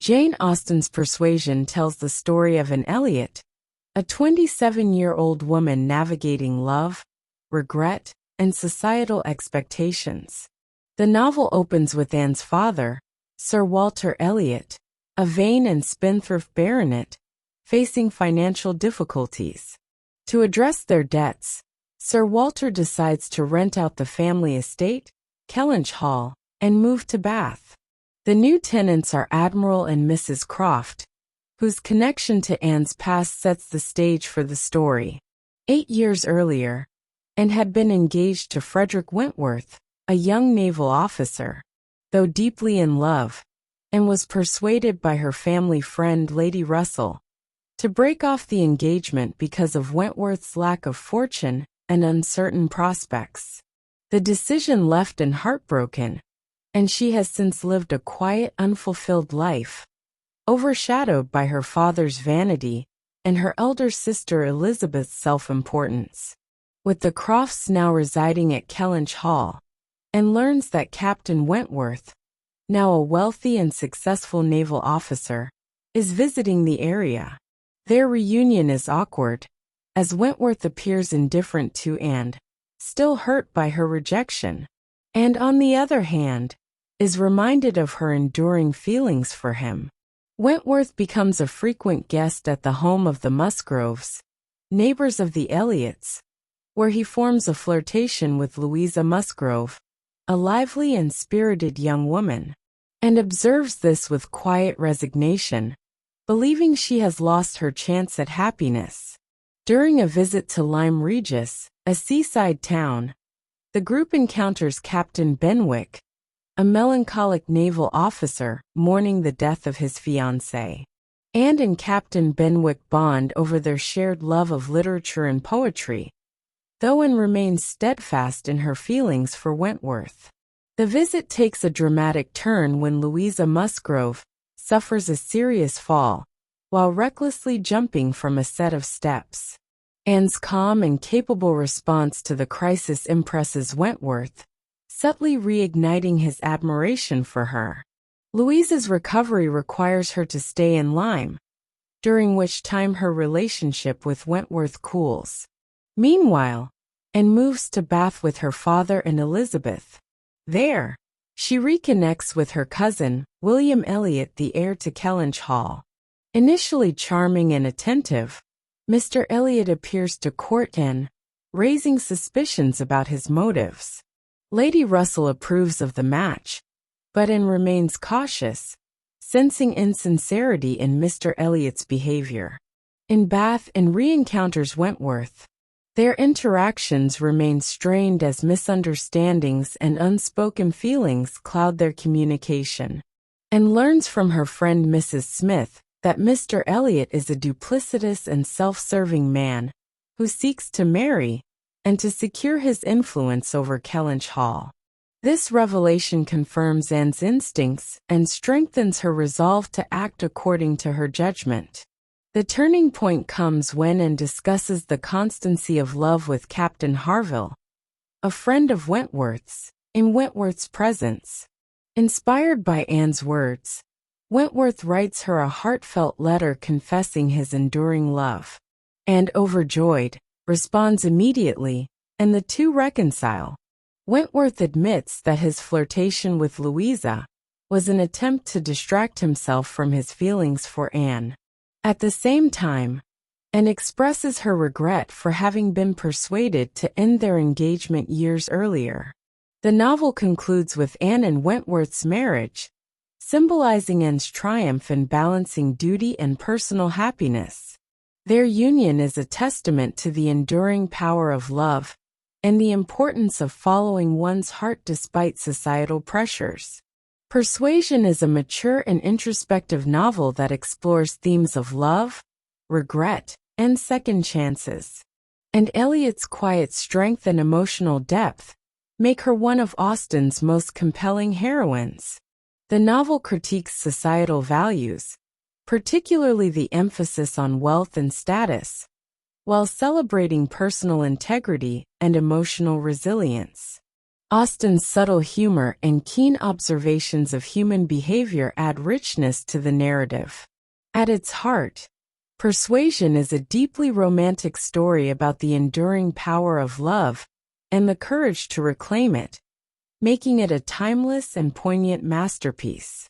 Jane Austen's Persuasion tells the story of an Elliot, a 27-year-old woman navigating love, regret, and societal expectations. The novel opens with Anne's father, Sir Walter Elliot, a vain and spendthrift baronet, facing financial difficulties. To address their debts, Sir Walter decides to rent out the family estate, Kellynch Hall, and move to Bath. The new tenants are Admiral and Mrs. Croft, whose connection to Anne's past sets the stage for the story. 8 years earlier, Anne had been engaged to Frederick Wentworth, a young naval officer. Though deeply in love, Anne was persuaded by her family friend Lady Russell to break off the engagement because of Wentworth's lack of fortune and uncertain prospects. The decision left Anne heartbroken, and she has since lived a quiet, unfulfilled life, overshadowed by her father's vanity and her elder sister Elizabeth's self-importance. With the Crofts now residing at Kellynch Hall, Anne learns that Captain Wentworth, now a wealthy and successful naval officer, is visiting the area. Their reunion is awkward, as Wentworth appears indifferent to Anne, still hurt by her rejection, and on the other hand, is reminded of her enduring feelings for him. Wentworth becomes a frequent guest at the home of the Musgroves, neighbors of the Elliots, where he forms a flirtation with Louisa Musgrove, a lively and spirited young woman, and observes this with quiet resignation, believing she has lost her chance at happiness. During a visit to Lyme Regis, a seaside town, the group encounters Captain Benwick, a melancholic naval officer mourning the death of his fiancée. Anne and Captain Benwick bond over their shared love of literature and poetry, though Anne remains steadfast in her feelings for Wentworth. The visit takes a dramatic turn when Louisa Musgrove suffers a serious fall while recklessly jumping from a set of steps. Anne's calm and capable response to the crisis impresses Wentworth, subtly reigniting his admiration for her. Louisa's recovery requires her to stay in Lyme, during which time her relationship with Wentworth cools. Meanwhile, Anne moves to Bath with her father and Elizabeth. There, she reconnects with her cousin, William Elliot, the heir to Kellynch Hall. Initially charming and attentive, Mr. Elliot appears to court Anne, raising suspicions about his motives. Lady Russell approves of the match, but Anne remains cautious, sensing insincerity in Mr. Elliot's behavior. In Bath, Anne re-encounters Wentworth. Their interactions remain strained as misunderstandings and unspoken feelings cloud their communication. Anne learns from her friend Mrs. Smith that Mr. Elliot is a duplicitous and self-serving man who seeks to marry and to secure his influence over Kellynch Hall. This revelation confirms Anne's instincts and strengthens her resolve to act according to her judgment. The turning point comes when Anne discusses the constancy of love with Captain Harville, a friend of Wentworth's, in Wentworth's presence. Inspired by Anne's words, Wentworth writes her a heartfelt letter confessing his enduring love. Anne, overjoyed, responds immediately, and the two reconcile. Wentworth admits that his flirtation with Louisa was an attempt to distract himself from his feelings for Anne. At the same time, Anne expresses her regret for having been persuaded to end their engagement years earlier. The novel concludes with Anne and Wentworth's marriage, symbolizing Anne's triumph in balancing duty and personal happiness. Their union is a testament to the enduring power of love and the importance of following one's heart despite societal pressures. Persuasion is a mature and introspective novel that explores themes of love, regret, and second chances. And Elliot's quiet strength and emotional depth make her one of Austen's most compelling heroines. The novel critiques societal values, particularly the emphasis on wealth and status, while celebrating personal integrity and emotional resilience. Austen's subtle humor and keen observations of human behavior add richness to the narrative. At its heart, Persuasion is a deeply romantic story about the enduring power of love and the courage to reclaim it, making it a timeless and poignant masterpiece.